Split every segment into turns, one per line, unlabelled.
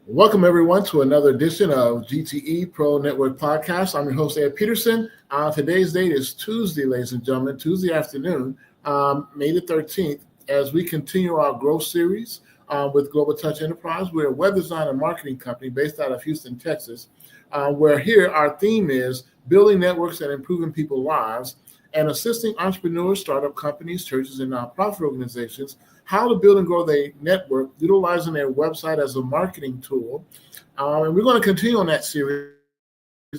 Welcome, everyone, to another edition of G.T.E Pro Network Podcast. I'm your host, Ed Peterson. Today's date is Tuesday, ladies and gentlemen, Tuesday afternoon, May the 13th, as we continue our growth series with Global Touch Enterprise. We're a web design and marketing company based out of Houston, Texas, where here our theme is building networks and improving people's lives and assisting entrepreneurs, startup companies, churches, and nonprofit organizations how to build and grow their network, utilizing their website as a marketing tool. And we're going to continue on that series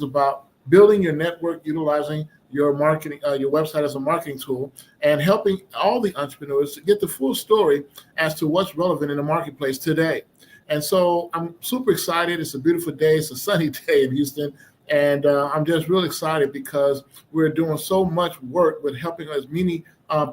about building your network, utilizing your marketing, your website as a marketing tool, and helping all the entrepreneurs to get the full story as to what's relevant in the marketplace today. And so I'm super excited. It's a beautiful day. It's a sunny day in Houston. And I'm just really excited because we're doing so much work with helping as many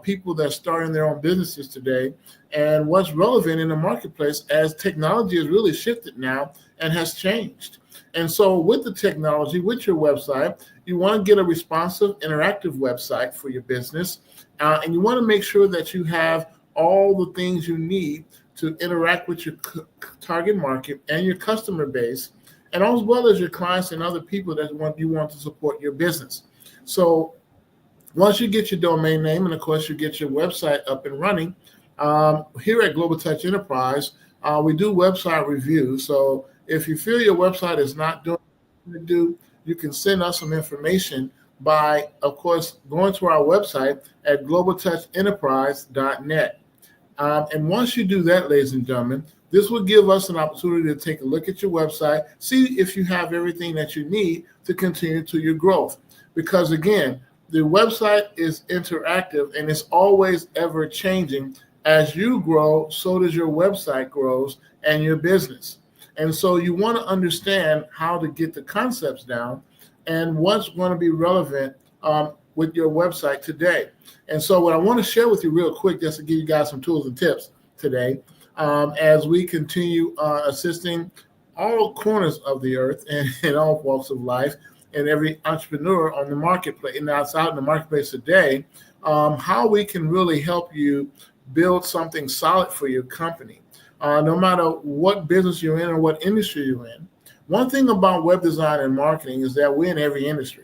people that are starting their own businesses today and what's relevant in the marketplace as technology has really shifted now and has changed. And so with the technology, with your website, you want to get a responsive, interactive website for your business. And you want to make sure that you have all the things you need to interact with your target market and your customer base, and as well as your clients and other people that you want to support your business. So once you get your domain name and, of course, you get your website up and running, here at Global Touch Enterprise, we do website reviews. So if you feel your website is not doing what you do, you can send us some information by, of course, going to our website at globaltouchenterprise.net. And once you do that, ladies and gentlemen, this will give us an opportunity to take a look at your website, see if you have everything that you need to continue to your growth. Because again, the website is interactive and it's always ever changing. As you grow, so does your website grows and your business. And so you want to understand how to get the concepts down and what's going to be relevant with your website today. And so what I want to share with you real quick, just to give you guys some tools and tips today, as we continue assisting all corners of the earth and in all walks of life and every entrepreneur on the marketplace and outside in the marketplace today, how we can really help you build something solid for your company, no matter what business you're in or what industry you're in. One thing about web design and marketing is that we're in every industry.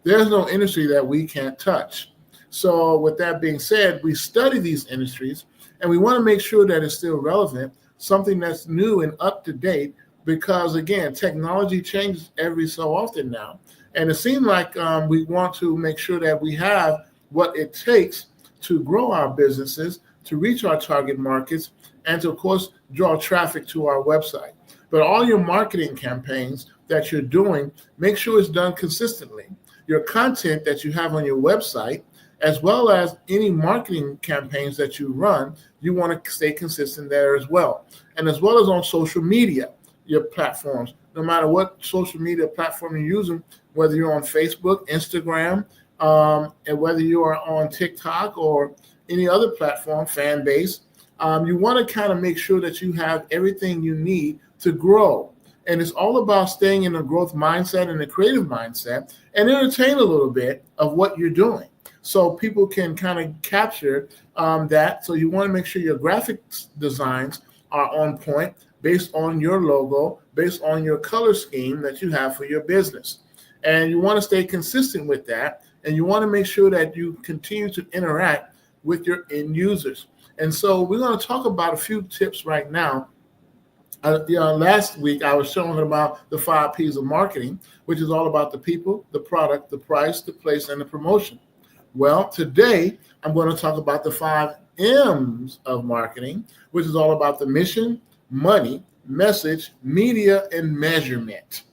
There's no industry that we can't touch. So with that being said, we study these industries and we want to make sure that it's still relevant, something that's new and up to date, because again, technology changes every so often now. And it seems like we want to make sure that we have what it takes to grow our businesses, to reach our target markets, and to, of course, draw traffic to our website. But all your marketing campaigns that you're doing, make sure it's done consistently. Your content that you have on your website, as well as any marketing campaigns that you run, you want to stay consistent there as well. And as well as on social media, your platforms, no matter what social media platform you're using, whether you're on Facebook, Instagram, and whether you are on TikTok or any other platform, fan base, you want to kind of make sure that you have everything you need to grow. And it's all about staying in a growth mindset and a creative mindset and entertain a little bit of what you're doing so people can kind of capture that. So you want to make sure your graphics designs are on point based on your logo, based on your color scheme that you have for your business. And you want to stay consistent with that. And you want to make sure that you continue to interact with your end users. And so we're going to talk about a few tips right now. Last week, I was showing about the 5 P's of marketing, which is all about the people, the product, the price, the place, and the promotion. Well, today, I'm going to talk about the 5 M's of marketing, which is all about the mission, money, message, media, and measurement.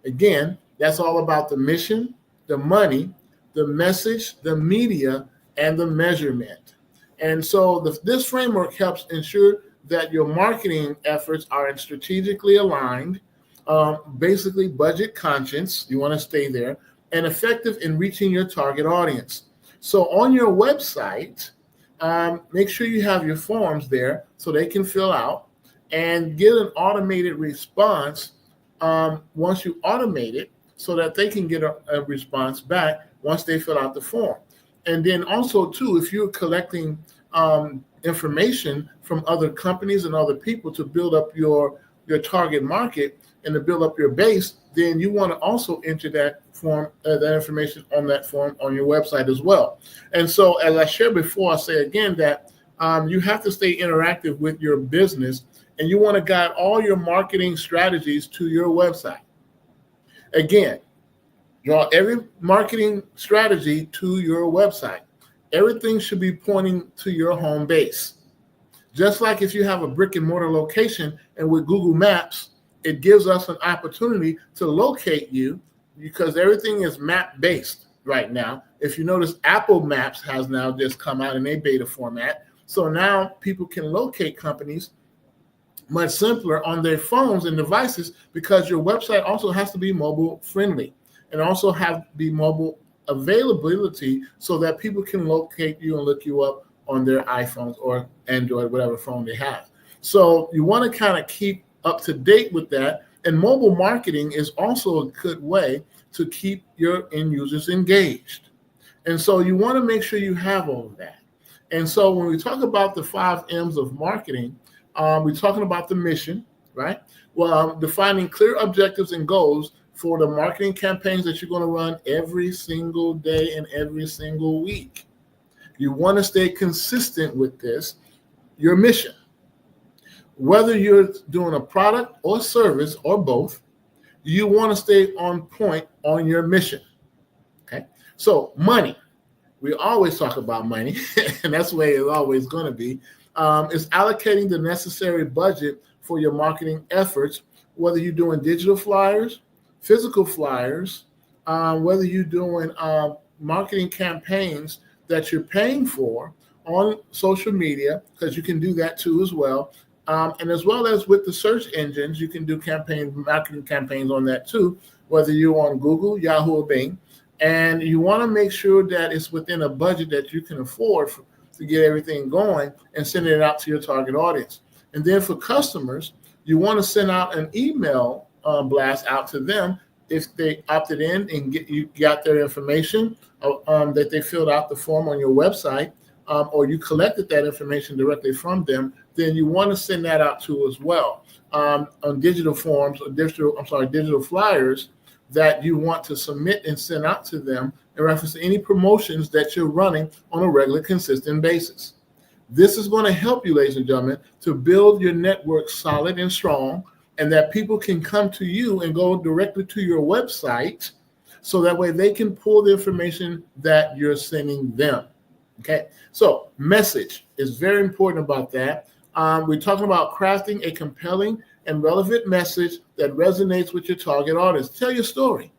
Again, that's all about the mission, the money, the message, the media, and the measurement. And so this framework helps ensure that your marketing efforts are strategically aligned, basically budget conscious, you want to stay there, and effective in reaching your target audience. So on your website, make sure you have your forms there so they can fill out and get an automated response once you automate it so that they can get a response back once they fill out the form. And then also, too, if you're collecting information from other companies and other people to build up your your target market and to build up your base, then you want to also enter that form, that information on that form on your website as well. And so, as I shared before, I say again that you have to stay interactive with your business, and you want to guide all your marketing strategies to your website. Again, draw every marketing strategy to your website. Everything should be pointing to your home base. Just like if you have a brick and mortar location, and with Google Maps, it gives us an opportunity to locate you because everything is map based right now. If you notice, Apple Maps has now just come out in a beta format. So now people can locate companies much simpler on their phones and devices, because your website also has to be mobile friendly and also be mobile availability so that people can locate you and look you up on their iPhones or Android, whatever phone they have. So you want to kind of keep up to date with that. And mobile marketing is also a good way to keep your end users engaged. And so you want to make sure you have all of that. And so when we talk about the 5 M's of marketing, we're talking about the mission, right? Well, defining clear objectives and goals for the marketing campaigns that you're going to run every single day and every single week. You want to stay consistent with this, your mission. Whether you're doing a product or service or both, you want to stay on point on your mission. Okay. So money, we always talk about money, and that's the way it's always going to be. Is allocating the necessary budget for your marketing efforts, whether you're doing digital flyers, physical flyers, whether you're doing marketing campaigns that you're paying for on social media, because you can do that too as well. And as well as with the search engines, you can do marketing campaigns on that too, whether you're on Google, Yahoo, or Bing. And you want to make sure that it's within a budget that you can afford to get everything going and sending it out to your target audience. And then for customers, you want to send out an email blast out to them if they opted in and you got their information, that they filled out the form on your website, or you collected that information directly from them. Then you want to send that out to as well on digital forms or digital flyers that you want to submit and send out to them in reference to any promotions that you're running on a regular, consistent basis. This is going to help you, ladies and gentlemen, to build your network solid and strong, and that people can come to you and go directly to your website, so that way they can pull the information that you're sending them. Okay, so message is very important about that. We're talking about crafting a compelling and relevant message that resonates with your target audience. Tell your story.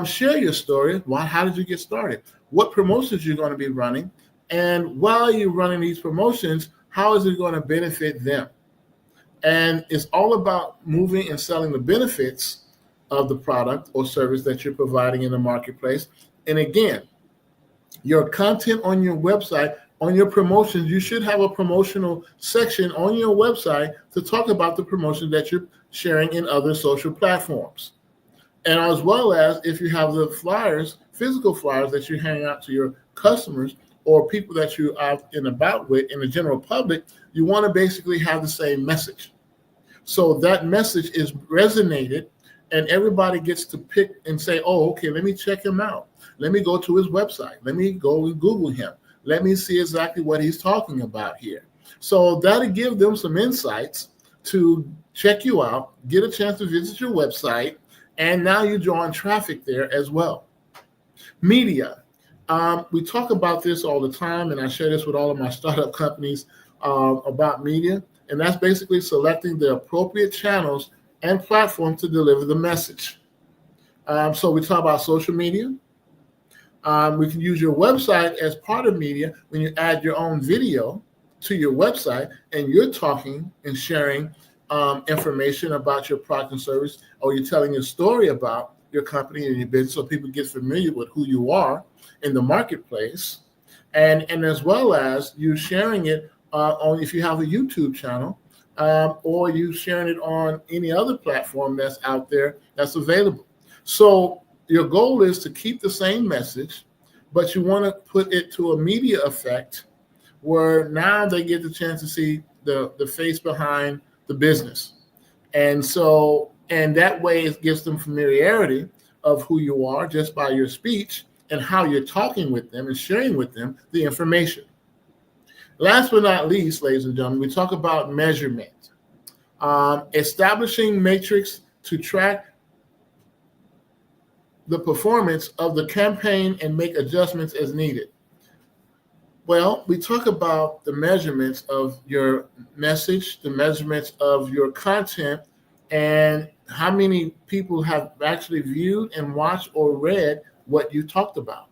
Share your story. How did you get started? What promotions you're going to be running? And while you're running these promotions, how is it going to benefit them? And it's all about moving and selling the benefits of the product or service that you're providing in the marketplace. And again, your content on your website, on your promotions, you should have a promotional section on your website to talk about the promotion that you're sharing in other social platforms. And as well as if you have the flyers, physical flyers that you hang out to your customers or people that you are out and about with in the general public, you want to basically have the same message. So that message is resonated, and everybody gets to pick and say, oh, okay, let me check him out. Let me go to his website. Let me go and Google him. Let me see exactly what he's talking about here. So that'll give them some insights to check you out, get a chance to visit your website, and now you're drawing traffic there as well. Media. We talk about this all the time, and I share this with all of my startup companies about media, and that's basically selecting the appropriate channels and platforms to deliver the message. So we talk about social media. We can use your website as part of media when you add your own video to your website and you're talking and sharing information about your product and service, or you're telling your story about your company and your business so people get familiar with who you are in the marketplace. And as well as you sharing it on, if you have a YouTube channel, or you sharing it on any other platform that's out there that's available. So your goal is to keep the same message, but you want to put it to a media effect where now they get the chance to see the face behind the business. And so, and that way it gives them familiarity of who you are just by your speech and how you're talking with them and sharing with them the information. Last but not least, ladies and gentlemen, we talk about measurement. Establishing metrics to track the performance of the campaign and make adjustments as needed. Well, we talk about the measurements of your message, the measurements of your content, and how many people have actually viewed and watched or read what you talked about.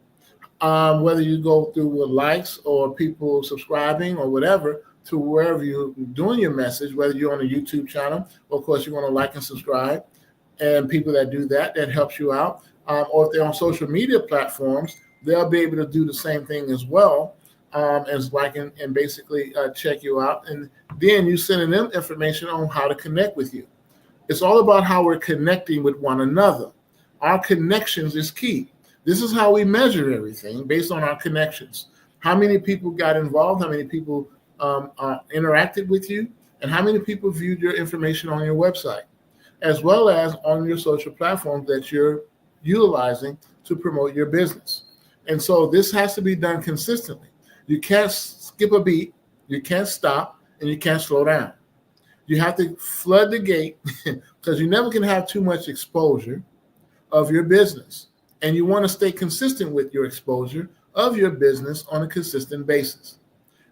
Whether you go through with likes or people subscribing or whatever to wherever you're doing your message, whether you're on a YouTube channel, of course you want to like and subscribe, and people that do that, that helps you out. Or if they're on social media platforms, they'll be able to do the same thing as well, as liking and basically check you out. And then you sending them information on how to connect with you. It's all about how we're connecting with one another. Our connections is key. This is how we measure everything, based on our connections. How many people got involved, how many people interacted with you, and how many people viewed your information on your website, as well as on your social platforms that you're utilizing to promote your business. And so this has to be done consistently. You can't skip a beat, you can't stop, and you can't slow down. You have to flood the gate because you never can have too much exposure of your business. And you want to stay consistent with your exposure of your business on a consistent basis.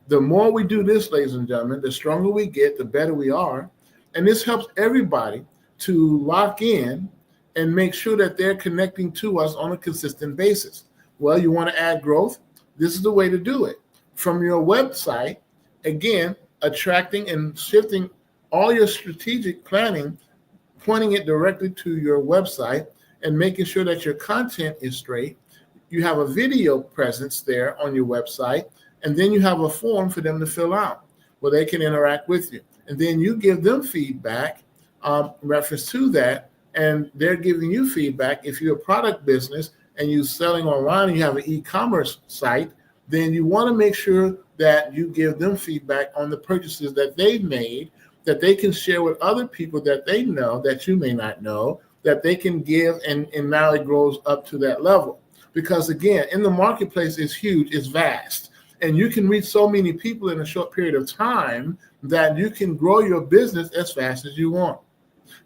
The more we do this, ladies and gentlemen, the stronger we get, the better we are. And this helps everybody to lock in and make sure that they're connecting to us on a consistent basis. Well, you want to add growth? This is the way to do it. From your website, again, attracting and shifting all your strategic planning, pointing it directly to your website and making sure that your content is straight. You have a video presence there on your website, and then you have a form for them to fill out where they can interact with you. And then you give them feedback reference to that, and they're giving you feedback. If you're a product business and you're selling online and you have an e-commerce site, then you want to make sure that you give them feedback on the purchases that they've made, that they can share with other people that they know that you may not know, that they can give, and now it grows up to that level. Because again, in the marketplace, it's huge, it's vast, and you can reach so many people in a short period of time that you can grow your business as fast as you want.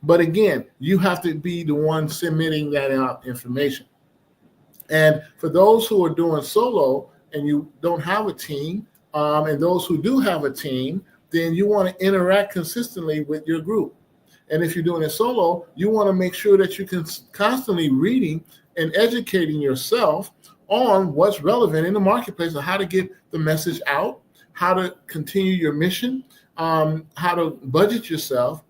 But again, you have to be the one submitting that out information. And for those who are doing solo and you don't have a team, and those who do have a team, then you want to interact consistently with your group. And if you're doing it solo, you want to make sure that you can constantly reading and educating yourself on what's relevant in the marketplace and how to get the message out, how to continue your mission, how to budget yourself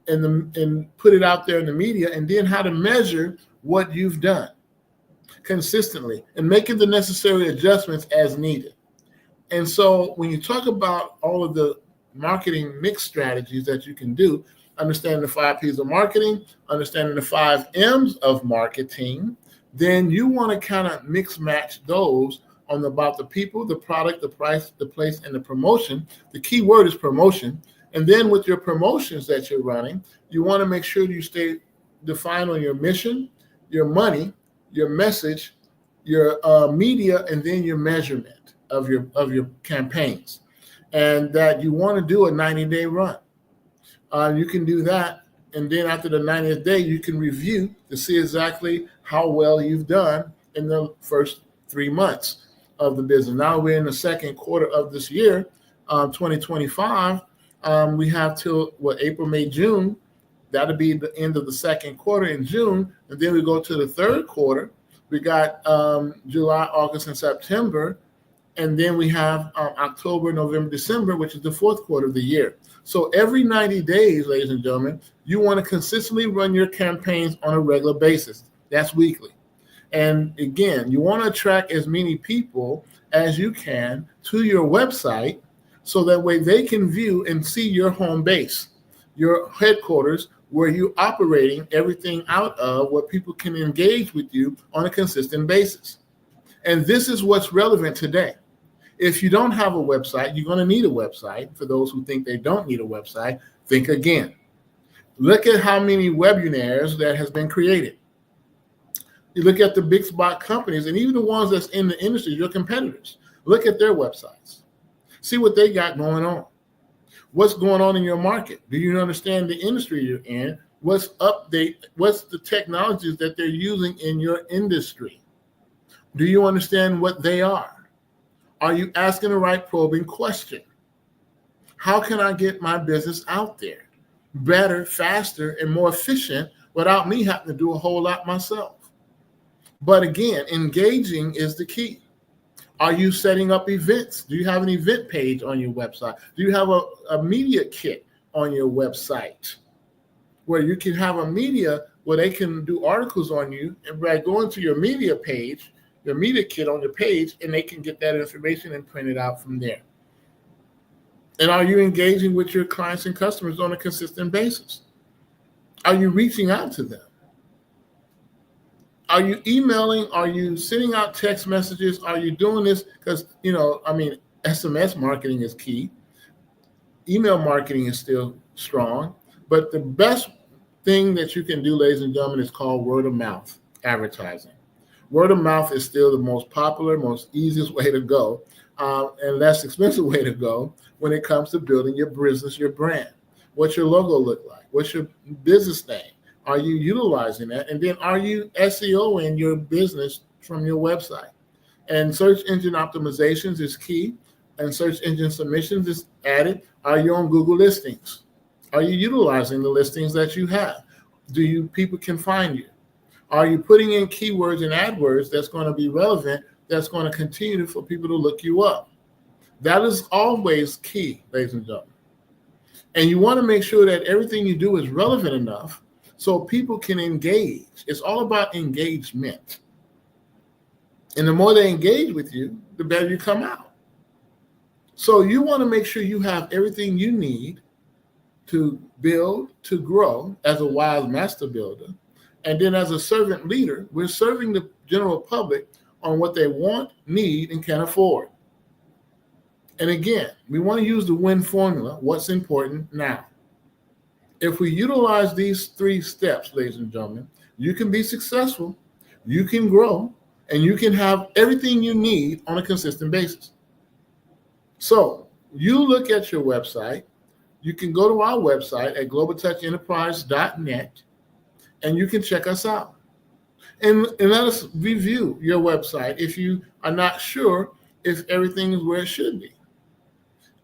and put it out there in the media, and then how to measure what you've done consistently and making the necessary adjustments as needed. And so when you talk about all of the marketing mix strategies that you can do, understanding the 5 P's of marketing, understanding the 5 M's of marketing, then you want to kind of mix match those on about the people, the product, the price, the place, and the promotion. The key word is promotion. And then with your promotions that you're running, you want to make sure you stay defined on your mission, your money, your message, your media, and then your measurement of your campaigns. And that you want to do a 90-day run. You can do that, and then after the 90th day, you can review to see exactly how well you've done in the first 3 months of the business. Now we're in the second quarter of this year, 2025. We have till April, May, June. That'll be the end of the second quarter in June, and then we go to the third quarter. We got July, August, and September. And then we have October, November, December, which is the fourth quarter of the year. So every 90 days, ladies and gentlemen, you want to consistently run your campaigns on a regular basis. That's weekly. And again, you want to attract as many people as you can to your website so that way they can view and see your home base, your headquarters, where you're operating everything out of, where people can engage with you on a consistent basis. And this is what's relevant today. If you don't have a website, you're going to need a website. For those who think they don't need a website, think again. Look at how many webinars that has been created. You look at the big spot companies and even the ones that's in the industry, your competitors. Look at their websites. See what they got going on. What's going on in your market? Do you understand the industry you're in? What's the technologies that they're using in your industry? Do you understand what they are? Are you asking the right probing question? How can I get my business out there better, faster, and more efficient without me having to do a whole lot myself? But again, engaging is the key. Are you setting up events? Do you have an event page on your website? Do you have a media kit on your website where you can have a media where they can do articles on you, and by going to your media page, your media kit on your page, and they can get that information and print it out from there? And are you engaging with your clients and customers on a consistent basis? Are you reaching out to them? Are you emailing? Are you sending out text messages? Are you doing this? Because, SMS marketing is key. Email marketing is still strong. But the best thing that you can do, ladies and gentlemen, is called word of mouth advertising. Word of mouth is still the most popular, most easiest way to go, and less expensive way to go when it comes to building your business, your brand. What's your logo look like? What's your business name? Are you utilizing that? And then are you SEOing your business from your website? And search engine optimizations is key, and search engine submissions is added. Are you on Google listings? Are you utilizing the listings that you have? People can find you? Are you putting in keywords and AdWords that's going to be relevant, that's going to continue for people to look you up? That is always key, ladies and gentlemen. And you want to make sure that everything you do is relevant enough so people can engage. It's all about engagement. And the more they engage with you, the better you come out. So you want to make sure you have everything you need to build, to grow as a wise master builder. And then as a servant leader, we're serving the general public on what they want, need, and can afford. And again, we want to use the WIN formula, what's important now. If we utilize these 3 steps, ladies and gentlemen, you can be successful, you can grow, and you can have everything you need on a consistent basis. So you look at your website. You can go to our website at globaltouchenterprise.net, and you can check us out. And let us review your website if you are not sure if everything is where it should be.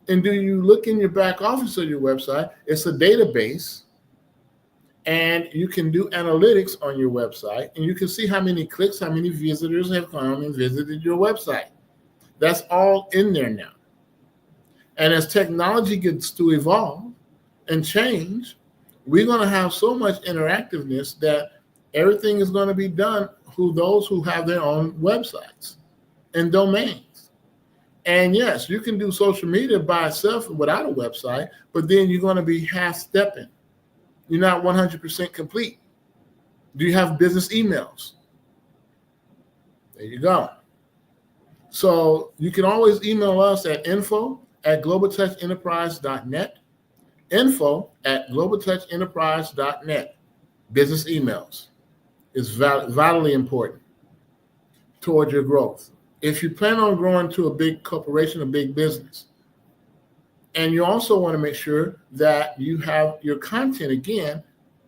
And do you look in your back office of your website? It's a database, and you can do analytics on your website, and you can see how many clicks, how many visitors have come and visited your website. That's all in there now. And as technology gets to evolve and change, we're going to have so much interactiveness that everything is going to be done through those who have their own websites and domains. And yes, you can do social media by itself without a website, but then you're going to be half-stepping. You're not 100% complete. Do you have business emails? There you go. So you can always email us at info@globaltouchenterprise.net, info@globaltouchenterprise.net. Business emails is vitally important towards your growth. If you plan on growing to a big corporation, a big business, and you also want to make sure that you have your content, again,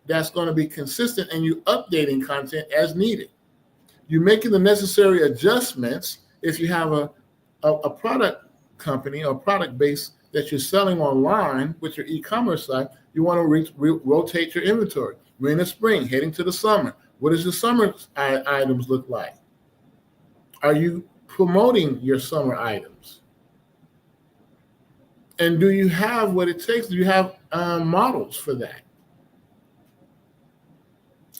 that's going to be consistent, and you updating content as needed. You're making the necessary adjustments. If you have a product company or product base that you're selling online with your e-commerce site, you want to rotate your inventory. We're in the spring, heading to the summer. What does the summer items look like? Are you promoting your summer items? And do you have what it takes? Do you have models for that?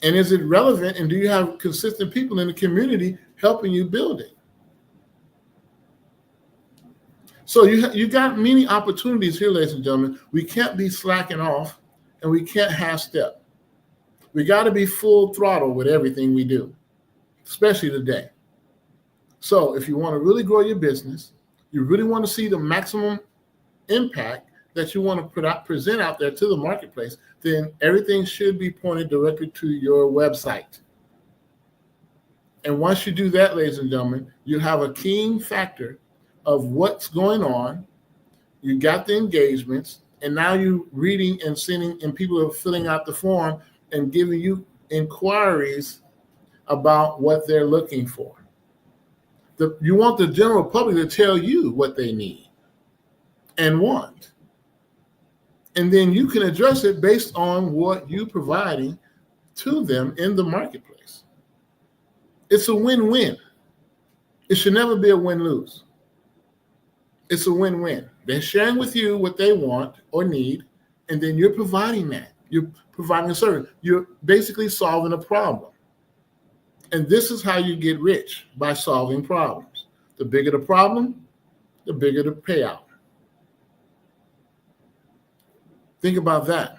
And is it relevant? And do you have consistent people in the community helping you build it? So you got many opportunities here, ladies and gentlemen. We can't be slacking off, and we can't half step. We got to be full throttle with everything we do, especially today. So if you want to really grow your business, you really want to see the maximum impact that you want to present out there to the marketplace, then everything should be pointed directly to your website. And once you do that, ladies and gentlemen, you have a keen factor of what's going on. You got the engagements, and now you're reading and sending, and people are filling out the form and giving you inquiries about what they're looking for. You want the general public to tell you what they need and want. And then you can address it based on what you're providing to them in the marketplace. It's a win-win. It should never be a win-lose. It's a win-win. They're sharing with you what they want or need, and then you're providing that. You're providing a service. You're basically solving a problem. And this is how you get rich, by solving problems. The bigger the problem, the bigger the payout. Think about that.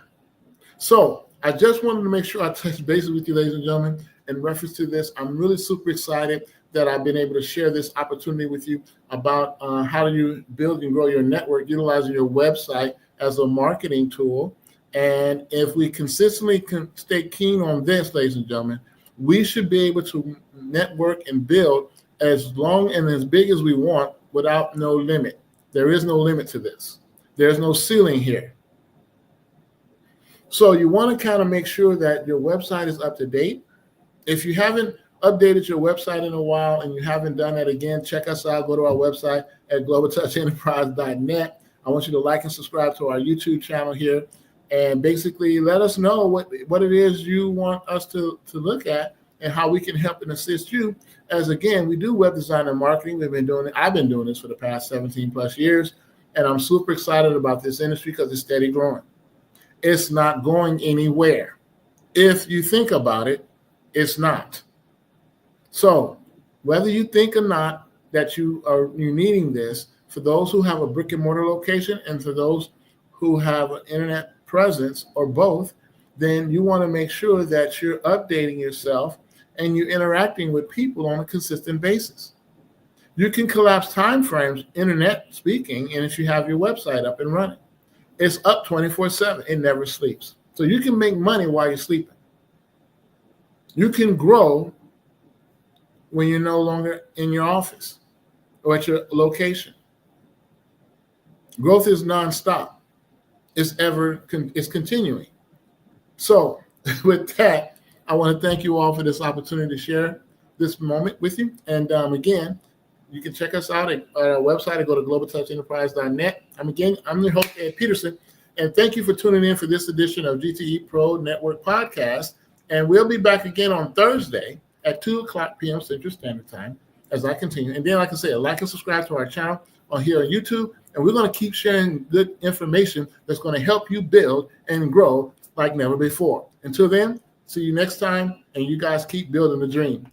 So I just wanted to make sure I touched bases with you, ladies and gentlemen, in reference to this. I'm really super excited that I've been able to share this opportunity with you about how do you build and grow your network utilizing your website as a marketing tool. And if we consistently stay keen on this, ladies and gentlemen, we should be able to network and build as long and as big as we want without no limit. There is no limit to this. There's no ceiling here. So you want to kind of make sure that your website is up to date. If you haven't updated your website in a while and you haven't done that again, check us out. Go to our website at globaltouchenterprise.net. I want you to like and subscribe to our YouTube channel here. And basically let us know what it is you want us to look at and how we can help and assist you. As again, we do web design and marketing. We've been doing it. I've been doing this for the past 17 plus years. And I'm super excited about this industry because it's steady growing. It's not going anywhere. If you think about it, it's not. So whether you think or not that you're needing this, for those who have a brick and mortar location and for those who have an internet presence or both, then you want to make sure that you're updating yourself and you're interacting with people on a consistent basis. You can collapse time frames, internet speaking, and if you have your website up and running. It's up 24/7. It never sleeps. So you can make money while you're sleeping. You can grow when you're no longer in your office or at your location. Growth is nonstop. It's continuing. So with that, I want to thank you all for this opportunity to share this moment with you. And again, you can check us out at our website and go to globaltouchenterprise.net. I'm your host, Ed Peterson, and thank you for tuning in for this edition of G.T.E Pro Network Podcast. And we'll be back again on Thursday at 2:00 p.m. Central Standard Time as I continue. And then, like I said, like and subscribe to our channel here on YouTube. And we're going to keep sharing good information that's going to help you build and grow like never before. Until then, see you next time, and you guys keep building the dream.